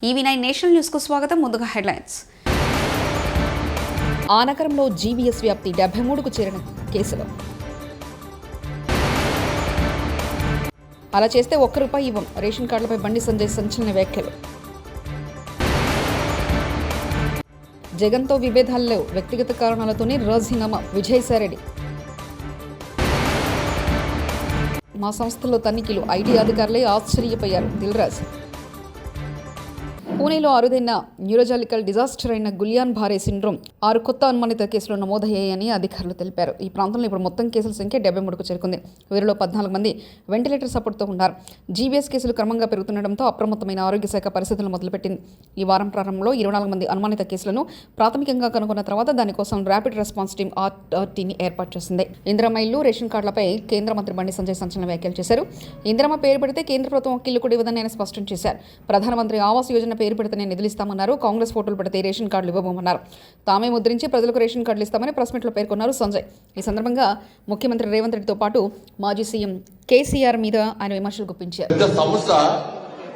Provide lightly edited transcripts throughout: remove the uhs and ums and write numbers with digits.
ఈవీ9 national news కు స్వాగతం. ముందుగా హెడ్లైన్స్. ఆ నగరంలో జీవీఎస్ వ్యాప్తి 73కు చేరిన కేసులు. అలా చేస్తే ₹1 ఇవ్వం. రేషన్ కార్డులపై బండి సంజయ్ సంచలన వ్యాఖ్యలు. జగన్తో విభేదాలు లేవు, వ్యక్తిగత కారణాలతోనే రాజీనామా. విజయసాయిరెడ్డి. మా సంస్థలో తనిఖీలు, ఐటీ అధికారులే ఆశ్చర్యపోయారు. దిల్రాజ్. పూణేలో అరుదైన న్యూరోలాజికల్ డిజాస్టర్ అయిన గులియాన్ బారే సిండ్రోమ్ 6 కొత్త అనుమానిత కేసులు నమోదయ్యాయని అధికారులు తెలిపారు. ఈ ప్రాంతంలో ఇప్పుడు మొత్తం కేసుల సంఖ్య 73కు చేరుకుంది. వీరిలో 14 మంది వెంటిలేటర్ సపోర్ట్తో ఉన్నారు. జీవీఎస్ కేసులు క్రమంగా పెరుగుతుండటంతో అప్రమత్తమైన ఆరోగ్య శాఖ పరిస్థితులు మొదలుపెట్టింది. ఈ వారం ప్రారంభంలో 24 మంది అనుమానిత కేసులను ప్రాథమికంగా కనుగొన్న తర్వాత దానికోసం ర్యాపిడ్ రెస్పాన్స్ టీమ్ ఆర్టీని ఏర్పాటు చేసింది. ఇందిరమ్మ ఇల్లు, రేషన్ కార్డులపై కేంద్ర మంత్రి బండి సంజయ్ సంచలన వ్యాఖ్యలు చేశారు. ఇందిరమ్మ పేరు పెడితే కేంద్ర ప్రభుత్వం ఒక్క ఇల్లు కూడా ఇవ్వదని ఆయన స్పష్టం చేశారు. ప్రధానమంత్రి ఆవాస్ యోజన పేరు పెడితేనే నిధులు ఇస్తామన్నారు. కాంగ్రెస్ ఫోటోలు పెడితే రేషన్ కార్డులు ఇవ్వబోమన్నారు. తామే ముద్రించి ప్రజలకు రేషన్ కార్డులు ఇస్తామని ప్రెస్ మీట్లో పేర్కొన్నారు సంజయ్. ఈ సందర్భంగా ముఖ్యమంత్రి రేవంత్ రెడ్డితో పాటు మాజీ సీఎం కేసీఆర్ మీద ఆయన విమర్శలు గుప్పించారు. సంస్థ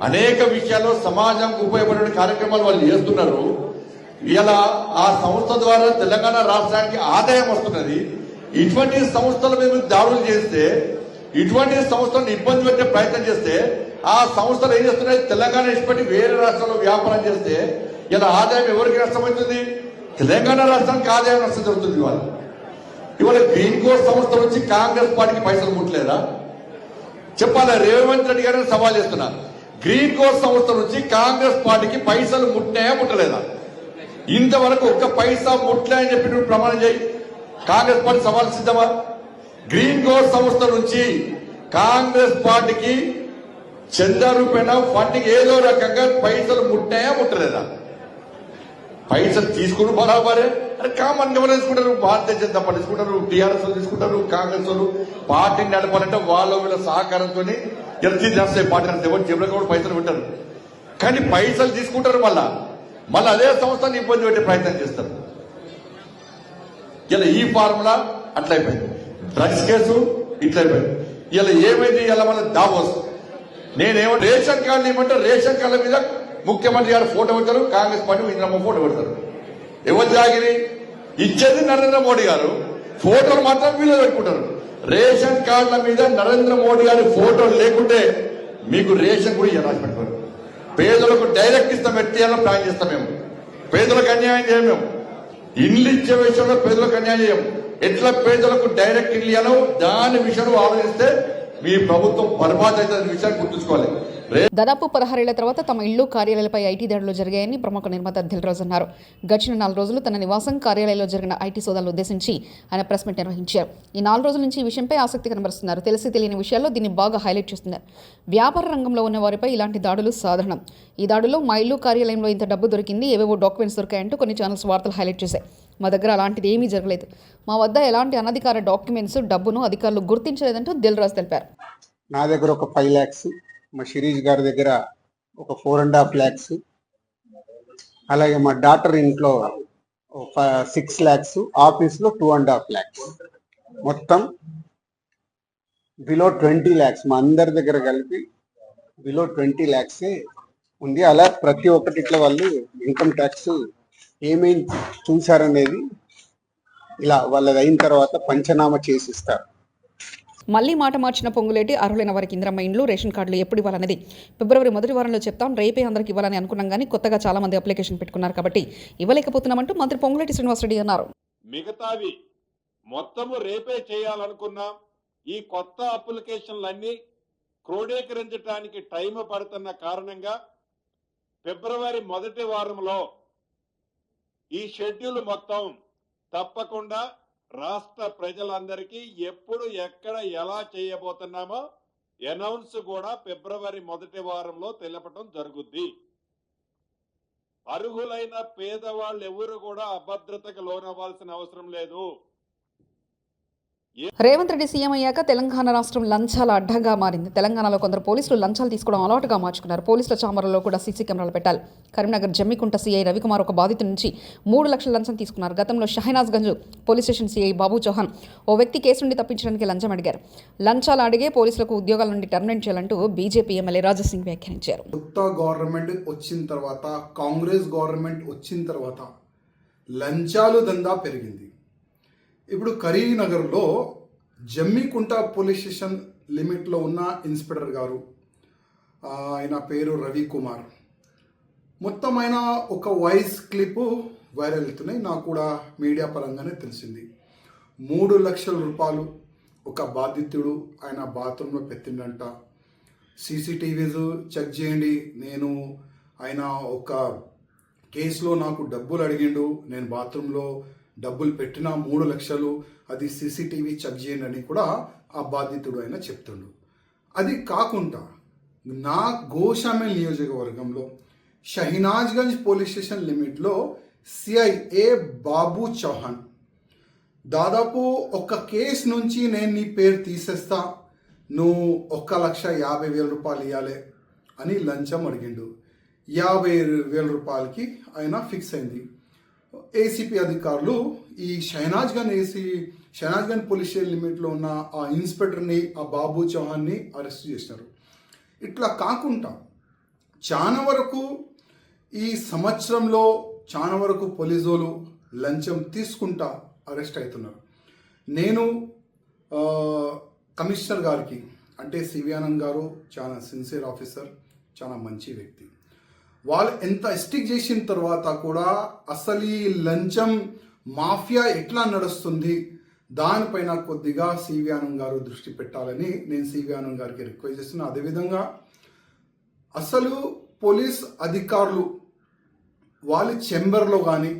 అనేక విషయాల్లో సమాజంకు ఉపయోగపడే కార్యక్రమాలు వాళ్ళు చేస్తున్నారు. ఇలా ఆ సంస్థ ద్వారా తెలంగాణ రాష్ట్రానికి ఆదాయం వస్తున్నది. ఇటువంటి సంస్థల మీద దాడులు చేస్తే, ఇటువంటి సంస్థలను ఇబ్బంది పెట్టే ప్రయత్నం చేస్తే, ఆ సంస్థలు ఏం చేస్తున్నాయి, తెలంగాణ ఇష్టపడి వేరే రాష్ట్రాల్లో వ్యాపారం చేస్తే ఇలా ఆదాయం ఎవరికి నష్టమవుతుంది? తెలంగాణ రాష్ట్రానికి ఆదాయం నష్టం జరుగుతుంది. ఇవాళ గ్రీన్ కోర్స్ సంస్థ నుంచి కాంగ్రెస్ పార్టీకి పైసలు ముట్టలేదా చెప్పాలా? రేవంత్ రెడ్డి గారిని సవాల్ చేస్తున్నా. గ్రీన్ కోర్స్ సంస్థ నుంచి కాంగ్రెస్ పార్టీకి పైసలు ముట్టినాయా ముట్టలేదా? ఇంతవరకు ఒక్క పైసా ముట్టలేని చెప్పి నువ్వు ప్రమాణం చేయి. కాంగ్రెస్ పార్టీ సవాల్ సిద్ధమా? గ్రీన్ కోర్స్ సంస్థ నుంచి కాంగ్రెస్ పార్టీకి చందా రూపేణ ఫండింగ్ ఏదో రకంగా పైసలు ముట్టాయా ముట్టలేదా? పైసలు తీసుకుని బరాబరే. అరే కామన్ ఎవరు తీసుకుంటారు? భారతీయ జనతా పార్టీ తీసుకుంటారు, టీఆర్ఎస్ తీసుకుంటారు, కాంగ్రెస్ వాళ్ళు పార్టీని నడపాలంటే వాళ్ళ వీళ్ళ సహకారంతో ఎత్తి చేస్తాయి. పార్టీ ఎవరు జేబులో కూడా పైసలు పెట్టారు, కానీ పైసలు తీసుకుంటారు. మళ్ళీ అదే సంస్థని ఇబ్బంది పెట్టే ప్రయత్నం చేస్తారు. ఇలా ఈ ఫార్ములా అట్లయిపోయింది. డ్రగ్స్ కేసు ఇట్లయిపోయింది. ఇలా ఏమైంది? ఇలా మన దావోస్ నేనేమో రేషన్ కార్డులు ఇవ్వమంటే రేషన్ కార్డుల మీద ముఖ్యమంత్రి గారు ఫోటో పెడతారు, కాంగ్రెస్ పార్టీ ఇంద్రమ్మ ఫోటో పెడతారు. ఎవరు జాగిరి ఇచ్చేది? నరేంద్ర మోడీ గారు. ఫోటోలు మాత్రం వీళ్ళు పెట్టుకుంటారు. రేషన్ కార్డుల మీద నరేంద్ర మోడీ గారి ఫోటో లేకుంటే మీకు రేషన్ కూడా రాసి పెట్టుకోరు. పేదలకు డైరెక్ట్ ఇస్తాం, ఎట్టియాలో ప్లాన్ చేస్తాం. మేము పేదలకు అన్యాయం చేయం. మేము ఇల్లు ఇచ్చే విషయంలో పేదలకు అన్యాయం చేయం. ఎట్లా పేదలకు డైరెక్ట్ ఇల్లు ఇవ్వాలో దాని విషయంలో ఆలోచిస్తే మీ ప్రభుత్వం బర్బాద్ అయితే విషయాన్ని గుర్తుంచుకోవాలి. దాదాపు 16 ఏళ్ల తర్వాత తమ ఇళ్లు, కార్యాలయాలపై ఐటీ దాడులు జరిగాయని ప్రముఖ నిర్మాత దిల్రాజ్ అన్నారు. గడిచిన 4 రోజులు తన నివాసం, కార్యాలయంలో జరిగిన ఐటీ సోదాలను ఉద్దేశించి ఆయన ప్రెస్ మీట్ నిర్వహించారు. ఈ 4 రోజుల నుంచి ఈ విషయంపై ఆసక్తి కనబరుస్తున్నారు. తెలిసి తెలియని విషయాల్లో దీన్ని బాగా హైలైట్ చేస్తున్నారు. వ్యాపార రంగంలో ఉన్న వారిపై ఇలాంటి దాడులు సాధారణం. ఈ దాడుల్లో మా ఇల్లు, కార్యాలయంలో ఇంత డబ్బు దొరికింది, ఏవేవో డాక్యుమెంట్స్ దొరికాయంటూ కొన్ని ఛానల్స్ వార్తలు హైలైట్ చేశాయి. మా దగ్గర అలాంటిది ఏమీ జరగలేదు. మా వద్ద ఎలాంటి అనధికార డాక్యుమెంట్స్, డబ్బును అధికారులు గుర్తించలేదంటూ దిల్రాజ్ తెలిపారు. నా దగ్గర ఒక 5 lakhs, మా శిరీష్ గారి దగ్గర ఒక 4.5 lakhs, అలాగే మా డాటర్ ఇంట్లో 6 lakhs, ఆఫీస్లో 2.5 lakhs, మొత్తం బిలో 20 lakhs. మా అందరి దగ్గర కలిపి బిలో 20 lakhs ఉంది. అలా ప్రతి ఒక్కటి ఇట్లా వాళ్ళు ఇన్కమ్ ట్యాక్స్ ఏమేమి చూశారనేది ఇలా వాళ్ళది అయిన తర్వాత పంచనామా చేసిస్తారు. మళ్లీ మాట మార్చిన పొంగులేటి అర్హులైన వారికి ఇందిరమ్మ ఇండ్లు, రేషన్ కార్డులు ఎప్పుడు ఇవ్వాలనేది ఫిబ్రవరి మొదటి వారంలో చెప్తాం. రేపే అందరికి ఇవ్వాలని అనుకున్నాం, కానీ కొత్తగా చాలా మంది అప్లికేషన్ పెట్టుకున్నారు కాబట్టి ఇవ్వలేకపోతున్నామంటూ మంత్రి పొంగులేటి శ్రీనివాసరెడ్డి అన్నారు. మిగతావి మొత్తము రేపే చేయాలనుకున్నాం. ఈ కొత్త అప్లికేషన్లన్నీ క్రోడీకరించడానికి టైం పడుతున్న కారణంగా ఫిబ్రవరి మొదటి వారంలో ఈ షెడ్యూల్ మొత్తం తప్పకుండా రాష్ట్ర ప్రజలందరికీ ఎప్పుడు, ఎక్కడ, ఎలా చేయబోతున్నామో అనౌన్స్ కూడా ఫిబ్రవరి మొదటి వారంలో తెలపడం జరుగుద్ది. అర్హులైన పేదవాళ్ళు ఎవరు కూడా అభద్రతకు లోనవ్వాల్సిన అవసరం లేదు. రేవంత్ రెడ్డి సీఎం అయ్యాక తెలంగాణ రాష్ట్రం లంచాల అడ్డంగా మారింది. తెలంగాణలో కొందరు పోలీసులు లంచాలు తీసుకోవడం అలవాటుగా మార్చుకున్నారు. పోలీసుల చామరలో కూడా సీసీ కెమెరాలు పెట్టాలి. కరీంనగర్ జమ్మికుంట సీఐ రవికుమార్ ఒక బాధితుడి నుంచి 3 లక్షల లంచం తీసుకున్నారు. గతంలో Shahnaz Ganj police station CI Babu Chauhan ఓ వ్యక్తి కేసు నుండి తప్పించడానికి లంచం అడిగారు. లంచాలు అడిగే పోలీసులకు ఉద్యోగాల నుండి టర్మినేట్ చేయాలంటూ బీజేపీ ఎమ్మెల్యే రాజాసింగ్ వ్యాఖ్యానించారు. కొత్త గవర్నమెంట్ వచ్చిన తర్వాత, కాంగ్రెస్ గవర్నమెంట్ వచ్చిన తర్వాత లంచాలు దందా పెరిగింది. ఇప్పుడు కరీంనగర్లో జమ్మికుంట పోలీస్ స్టేషన్ లిమిట్లో ఉన్న ఇన్స్పెక్టర్ గారు, ఆయన పేరు రవికుమార్, మొత్తం ఆయన ఒక వాయిస్ క్లిప్ వైరల్ అవుతున్నాయి. నాకు కూడా మీడియా పరంగానే తెలిసింది. 3 లక్షల రూపాయలు ఒక బాధితుడు ఆయన బాత్రూంలో పెట్టిండంట. సీసీటీవీస్ చెక్ చేయండి, ఆయన ఒక కేసులో నాకు డబ్బులు అడిగిండు, నేను బాత్రూంలో డబ్బులు పెట్టిన 3 లక్షలు, అది సీసీటీవీ చెక్ చేయండి అని కూడా ఆ బాధితుడు ఆయన చెప్తుండు. అది కాకుండా నా గోషామేల్ నియోజకవర్గంలో షహనాజ్గంజ్ పోలీస్ స్టేషన్ లిమిట్లో సిఐఏ బాబు చౌహాన్ దాదాపు ఒక కేసు నుంచి నేను నీ పేరు తీసేస్తా, నువ్వు 1,50,000 రూపాయలు ఇవ్వాలి అని లంచం అడిగిండు. 50,000 రూపాయలకి ఆయన ఫిక్స్ అయింది. ఏసీపీ అధికారులు ఈ షహనాజ్గంజ్ పోలీస్ స్టేషన్ లిమిట్లో ఉన్న ఆ ఇన్స్పెక్టర్ని, ఆ బాబు చౌహాన్ని అరెస్ట్ చేసినారు. ఇట్లా కాకుండా చాలా వరకు ఈ సంవత్సరంలో చాలా వరకు పోలీసులు లంచం తీసుకుంటా అరెస్ట్ అవుతున్నారు. నేను కమిషనర్ గారికి, అంటే సివి ఆనంద్ గారు చాలా సిన్సియర్ ఆఫీసర్, చాలా మంచి వ్యక్తి, వాళ్ళు ఎంత స్టిక్ చేసిన తర్వాత కూడా అసలు ఈ లంచం మాఫియా ఎట్లా నడుస్తుంది దానిపైన కొద్దిగా సివి ఆనంద్ గారు దృష్టి పెట్టాలని నేను సివి ఆనంద్ గారికి రిక్వెస్ట్ చేస్తున్నా. అదేవిధంగా అసలు పోలీస్ అధికారులు వాళ్ళ చెంబర్లో కానీ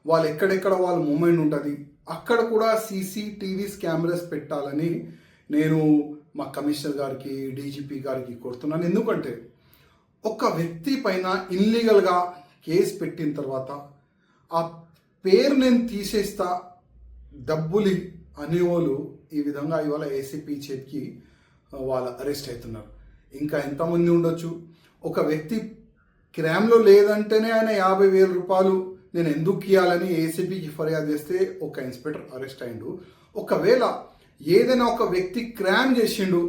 వాళ్ళు ఎక్కడెక్కడ వాళ్ళ మూమెంట్ ఉంటుంది అక్కడ కూడా సీసీటీవీస్ కెమెరాస్ పెట్టాలని నేను మా కమిషనర్ గారికి, డీజీపీ గారికి కోరుతున్నాను. ఎందుకంటే ఒక వ్యక్తి పైన ఇల్లీగల్గా కేసు పెట్టిన తర్వాత ఆ పేరు నేను తీసేస్తా, డబ్బులు అనేవాళ్ళు ఈ విధంగా ఇవాళ ఏసీపీ చేతికి వాళ్ళు అరెస్ట్ అవుతున్నారు. ఇంకా ఎంతమంది ఉండొచ్చు. ఒక వ్యక్తి క్రైమ్లో లేదంటేనే ఆయన 50,000 రూపాయలు నేను ఎందుకు ఇవ్వాలని ఏసీపీకి ఫిర్యాదు చేస్తే ఒక ఇన్స్పెక్టర్ అరెస్ట్ అయిండు. ఒకవేళ ఏదైనా ఒక వ్యక్తి క్రైమ్ చేసిండు,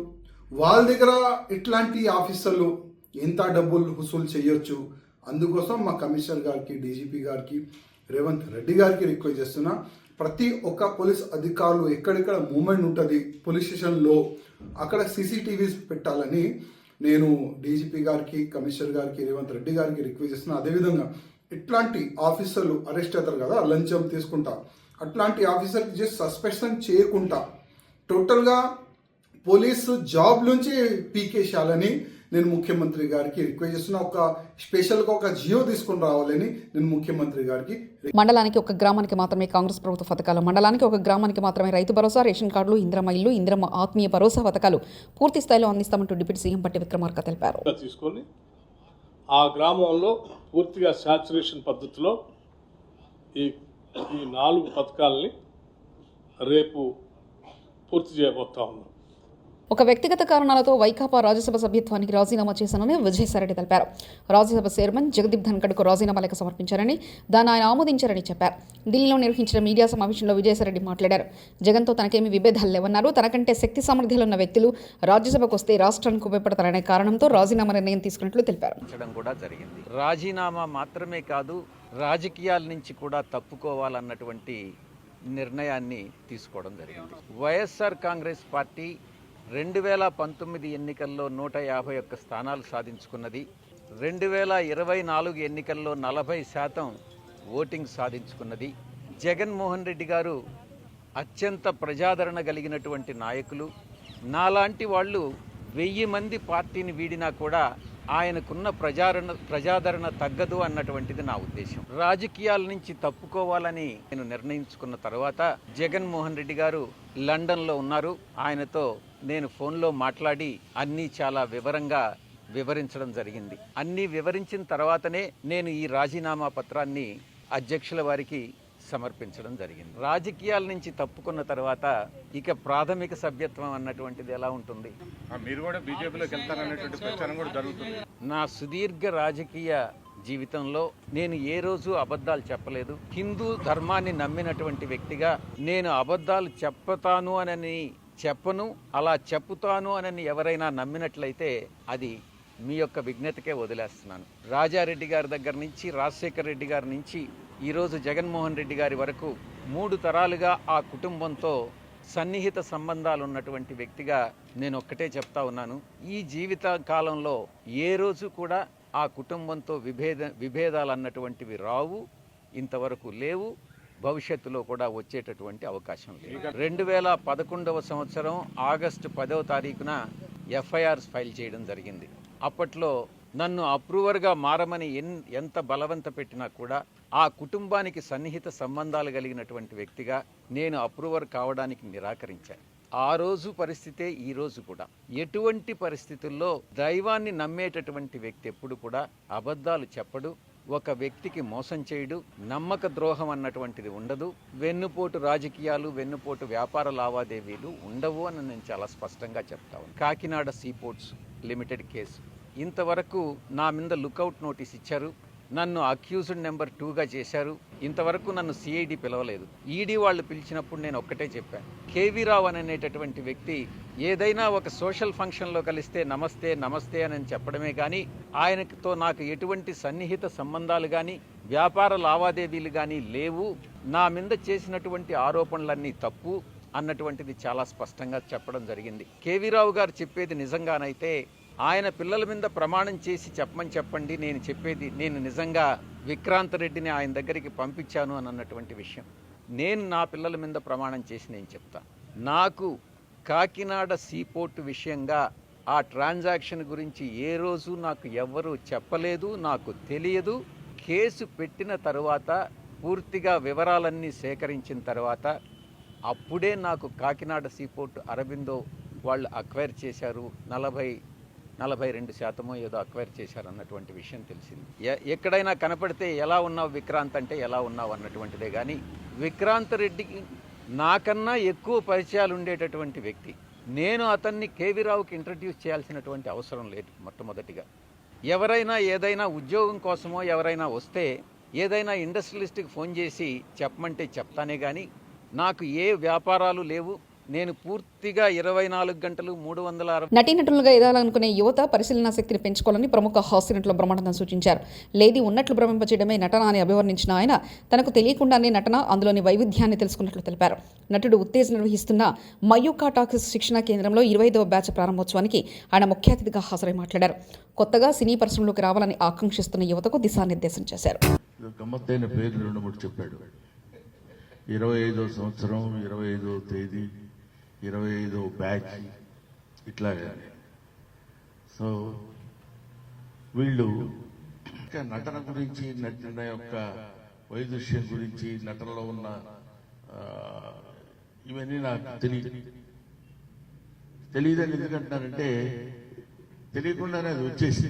వాళ్ళ దగ్గర ఇట్లాంటి ఆఫీసర్లు ఎంత డబ్బులు వసూలు చేయొచ్చు. అందుకోసం మా కమిషనర్ గారికి, డీజీపీ గారికి, రేవంత్ రెడ్డి గారికి రిక్వెస్ట్ చేస్తున్నా, ప్రతి ఒక్క పోలీస్ అధికారులు ఎక్కడెక్కడ మూమెంట్ ఉంటుంది పోలీస్ స్టేషన్లో అక్కడ సీసీటీవీస్ పెట్టాలని నేను డీజీపీ గారికి, కమిషనర్ గారికి, రేవంత్ రెడ్డి గారికి రిక్వెస్ట్ చేస్తున్నా. అదేవిధంగా ఇట్లాంటి ఆఫీసర్లు అరెస్ట్ అవుతారు కదా లంచం తీసుకుంటా, అట్లాంటి ఆఫీసర్కి జస్ట్ సస్పెన్షన్ చేయకుండా టోటల్గా పోలీసు జాబ్ నుంచి పీకేసేయాలని నేను ముఖ్యమంత్రి గారికి రిక్వెస్ట్ చేస్తున్నా. ఒక స్పెషల్గా ఒక జియో తీసుకొని రావాలని నేను ముఖ్యమంత్రి గారికి. మండలానికి ఒక గ్రామానికి మాత్రమే కాంగ్రెస్ ప్రభుత్వ పథకాలు, మండలానికి ఒక గ్రామానికి మాత్రమే రైతు భరోసా, రేషన్ కార్డులు, ఇందిరమ్మ ఇల్లు, ఇందిరమ్మ ఆత్మీయ భరోసా పథకాలు పూర్తి స్థాయిలో అందిస్తామంటూ డిప్యూటీ సీఎం పట్టి విక్రమార్క తెలిపారు. తీసుకొని ఆ గ్రామంలో పూర్తిగా శాచురేషన్ పద్ధతిలో ఈ 4 పథకాలని రేపు పూర్తి చేయబోతా ఉన్నాం. ఒక వ్యక్తిగత కారణాలతో వైకాపా రాజ్యసభ సభ్యత్వానికి రాజీనామా చేశానని విజయసాయిరెడ్డి తెలిపారు. రాజ్యసభ చైర్మన్ జగదీప్ ధన్కడ్కు రాజీనామా లేఖ సమర్పించారని, దాన్ని ఆయన ఆమోదించారని చెప్పారు. ఢిల్లీలో నిర్వహించిన మీడియా సమావేశంలో విజయసాయిరెడ్డి మాట్లాడారు. జగన్తో తనకేమీ విభేదాలు లేవన్నారు. తనకంటే శక్తి సామర్థ్యాలు ఉన్న వ్యక్తులు రాజ్యసభకు వస్తే రాష్ట్రానికి ఉపయోగపడతారనే కారణంతో రాజీనామా నిర్ణయం తీసుకున్నట్లు తెలిపారు. రాజీనామా మాత్రమే కాదు, రాజకీయాల నుంచి కూడా తప్పుకోవాలన్నటువంటి నిర్ణయాన్ని తీసుకోవడం జరిగింది. వైఎస్ఆర్ కాంగ్రెస్ పార్టీ 2019 ఎన్నికల్లో 151 స్థానాలు సాధించుకున్నది. 2024 ఎన్నికల్లో 40% ఓటింగ్ సాధించుకున్నది. జగన్మోహన్ రెడ్డి గారు అత్యంత ప్రజాదరణ కలిగినటువంటి నాయకులు. నాలాంటి వాళ్ళు 1000 మంది పార్టీని వీడినా కూడా ఆయనకున్న ప్రజాదరణ తగ్గదు అన్నటువంటిది నా ఉద్దేశం. రాజకీయాల నుంచి తప్పుకోవాలని నేను నిర్ణయించుకున్న తర్వాత జగన్మోహన్ రెడ్డి గారు లండన్లో ఉన్నారు. ఆయనతో నేను ఫోన్లో మాట్లాడి అన్నీ చాలా వివరంగా వివరించడం జరిగింది. అన్నీ వివరించిన తర్వాతనే నేను ఈ రాజీనామా పత్రాన్ని అధ్యక్షుల వారికి సమర్పించడం జరిగింది. రాజకీయాల నుంచి తప్పుకున్న తర్వాత ఇక ప్రాథమిక సభ్యత్వం అన్నటువంటిది ఎలా ఉంటుంది? మీరు కూడా బీజేపీలోకి వెళ్తారనేటువంటి ప్రచారం కూడా జరుగుతుంది. నా సుదీర్ఘ రాజకీయ జీవితంలో నేను ఏ రోజు అబద్ధాలు చెప్పలేదు. హిందూ ధర్మాన్ని నమ్మినటువంటి వ్యక్తిగా నేను అబద్ధాలు చెప్తాను అని చెప్పను. అలా చెప్పుతాను అని ఎవరైనా నమ్మినట్లయితే అది మీ యొక్క విజ్ఞతకే వదిలేస్తున్నాను. రాజారెడ్డి గారి దగ్గర నుంచి, రాజశేఖర్ రెడ్డి గారి నుంచి ఈరోజు జగన్మోహన్ రెడ్డి గారి వరకు 3 తరాలుగా ఆ కుటుంబంతో సన్నిహిత సంబంధాలు ఉన్నటువంటి వ్యక్తిగా నేను ఒక్కటే చెప్తా ఉన్నాను. ఈ జీవిత కాలంలో ఏ రోజు కూడా ఆ కుటుంబంతో విభేదాలు అన్నటువంటివి రావు, ఇంతవరకు లేవు, భవిష్యత్తులో కూడా వచ్చేటటువంటి అవకాశం లేదు. 2011వ సంవత్సరం ఆగస్టు 10వ తారీఖున ఎఫ్ఐఆర్ ఫైల్ చేయడం జరిగింది. అప్పట్లో నన్ను అప్రూవర్గా మారమని ఎంత బలవంత పెట్టినా కూడా ఆ కుటుంబానికి సన్నిహిత సంబంధాలు కలిగినటువంటి వ్యక్తిగా నేను అప్రూవర్ కావడానికి నిరాకరించాను. ఆ రోజు పరిస్థితే ఈ రోజు కూడా. ఎటువంటి పరిస్థితుల్లో దైవాన్ని నమ్మేటటువంటి వ్యక్తి ఎప్పుడు కూడా అబద్ధాలు చెప్పడు, ఒక వ్యక్తికి మోసం చేయడు, నమ్మక ద్రోహం అన్నటువంటిది ఉండదు, వెన్నుపోటు రాజకీయాలు, వెన్నుపోటు వ్యాపార లావాదేవీలు ఉండవు అని నేను చాలా స్పష్టంగా చెప్తాను. కాకినాడ సీపోర్ట్స్ లిమిటెడ్ కేసు ఇంతవరకు నా మీద లుకౌట్ నోటీస్ ఇచ్చారు, నన్ను అక్యూజ్డ్ నెంబర్ 2గా చేశారు. ఇంతవరకు నన్ను సిఐడి పిలవలేదు. ఈడీ వాళ్ళు పిలిచినప్పుడు నేను ఒక్కటే చెప్పాను, కేవీ రావు అనేటటువంటి వ్యక్తి ఏదైనా ఒక సోషల్ ఫంక్షన్లో కలిస్తే నమస్తే నమస్తే అని చెప్పడమే కానీ ఆయనతో నాకు ఎటువంటి సన్నిహిత సంబంధాలు కానీ వ్యాపార లావాదేవీలు కానీ లేవు, నా మీద చేసినటువంటి ఆరోపణలన్నీ తప్పు అన్నటువంటిది చాలా స్పష్టంగా చెప్పడం జరిగింది. కేవీ రావు గారు చెప్పేది నిజంగానైతే ఆయన పిల్లల మీద ప్రమాణం చేసి చెప్పండి, నేను చెప్పేది నేను నిజంగా విక్రాంత్ రెడ్డిని ఆయన దగ్గరికి పంపించాను అని అన్నటువంటి విషయం నేను నా పిల్లల మీద ప్రమాణం చేసి నేను చెప్తాను. నాకు కాకినాడ సీపోర్ట్ విషయంగా ఆ ట్రాన్సాక్షన్ గురించి ఏ రోజు నాకు ఎవ్వరూ చెప్పలేదు, నాకు తెలియదు. కేసు పెట్టిన తర్వాత పూర్తిగా వివరాలన్నీ సేకరించిన తర్వాత అప్పుడే నాకు కాకినాడ సీపోర్ట్ అరబిందో వాళ్ళు అక్వైర్ చేశారు, 42% ఏదో అక్వైర్ చేశారు అన్నటువంటి విషయం తెలిసింది. ఎక్కడైనా కనపడితే ఎలా ఉన్నావు విక్రాంత్ అంటే ఎలా ఉన్నావు అన్నటువంటిదే కానీ విక్రాంత్ రెడ్డికి నాకన్నా ఎక్కువ పరిచయాలు ఉండేటటువంటి వ్యక్తి. నేను అతన్ని కేవీ రావుకి ఇంట్రడ్యూస్ చేయాల్సినటువంటి అవసరం లేదు. మొట్టమొదటిగా ఎవరైనా ఏదైనా ఉద్యోగం కోసమో ఎవరైనా వస్తే ఏదైనా ఇండస్ట్రియలిస్ట్కి ఫోన్ చేసి చెప్పమంటే చెప్తానే కానీ నాకు ఏ వ్యాపారాలు లేవు. నేను పూర్తిగా 24 గంటలు 360. నటీనటులుగా ఎదగాలనుకునే యువత పరిశీలనా శక్తిని పెంచుకోవాలని ప్రముఖ హాస్యనటుల బ్రహ్మానందం సూచించారు. లేది ఉన్నట్లు భ్రమింపచేయడమే నటన అని అభివర్ణించిన ఆయన తనకు తెలియకుండానే నటన, అందులోని వైవిధ్యాన్ని తెలుసుకున్నట్లు తెలిపారు. నటుడు ఉత్తేజ్ నిర్వహిస్తున్న మయూకా టాకీస్ శిక్షణా కేంద్రంలో 25వ బ్యాచ్ ప్రారంభోత్సవానికి ఆయన ముఖ్య అతిథిగా హాజరై మాట్లాడారు. కొత్తగా సినీ పరిశ్రమలోకి రావాలని ఆకాంక్షిస్తున్న యువతకు దిశానిర్దేశం చేశారు. 25వ సంవత్సరం, 25వ తేదీ, 25వ బ్యాచ్ ఇట్లాగా. సో వీళ్ళు నటన గురించి, నటన యొక్క వైదుష్యం గురించి, నటనలో ఉన్న ఇవన్నీ నాకు తెలియదని ఎందుకంటున్నారంటే తెలియకుండానే అది వచ్చేసి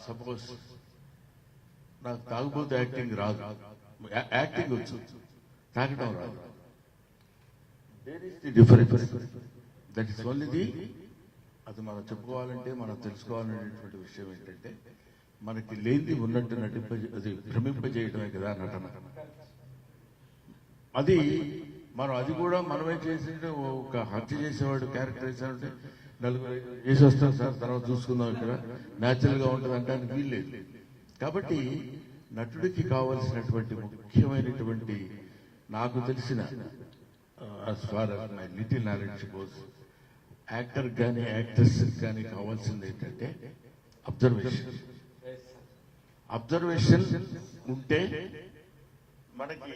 సపోజ్ నాకు తాగుబోతు యాక్టింగ్ రాదు, యాక్టింగ్ వచ్చు, తాగడం రాదు. There is the difference. That is only the. అది మనం చెప్పుకోవాలంటే, మనం తెలుసుకోవాలనేటువంటి విషయం ఏంటంటే మనకి లేనిది ఉన్నట్టు అది భ్రమింపజేయడమే కదా నటన. అది అది కూడా మనమే చేసింటే ఒక హత్య చేసేవాడు క్యారెక్టర్ వేసామంటే నలుగురు చేసి వస్తాం సార్, తర్వాత చూసుకుందాం, ఇక్కడ న్యాచురల్గా ఉంటుంది అంటానికి వీల్లేదు. కాబట్టి నటుడికి కావలసినటువంటి ముఖ్యమైనటువంటి, నాకు తెలిసిన as far as my little knowledge goes, actor కానీ యాక్ట్రెస్ కానీ కావాల్సింది ఏంటంటే అబ్జర్వేషన్ ఉంటే మనకి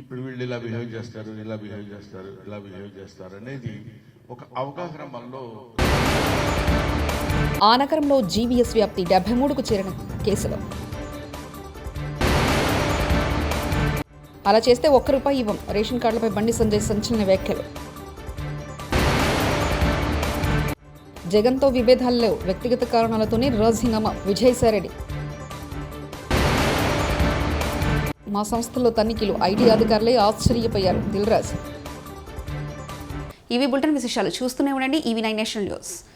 ఇప్పుడు వీళ్ళు ఇలా బిహేవ్ చేస్తారు, ఇలా బిహేవ్ చేస్తారు, ఇలా బిహేవ్ చేస్తారు అనేది ఒక అవగాహన మనలో. ఆ నగరంలో జీవీఎస్ వ్యాప్తి 73కు చేరిన కేసులు. అలా చేస్తే ₹1 ఇవ్వం. రేషన్ కార్డులపై బండి సంజయ్ సంచలన వ్యాఖ్యలు. జగన్తో విభేదాలు లేవు, వ్యక్తిగత కారణాలతోనే రాజీనామా. విజయసాయిరెడ్డి. మా సంస్థలో తనిఖీలు ఐటీ అధికారులే ఆశ్చర్యపోయారు. దిల్రాజ్. ఇవి బులెటిన్ విశేషాలు. చూస్తూనే ఉండండి EV9 నేషనల్ న్యూస్.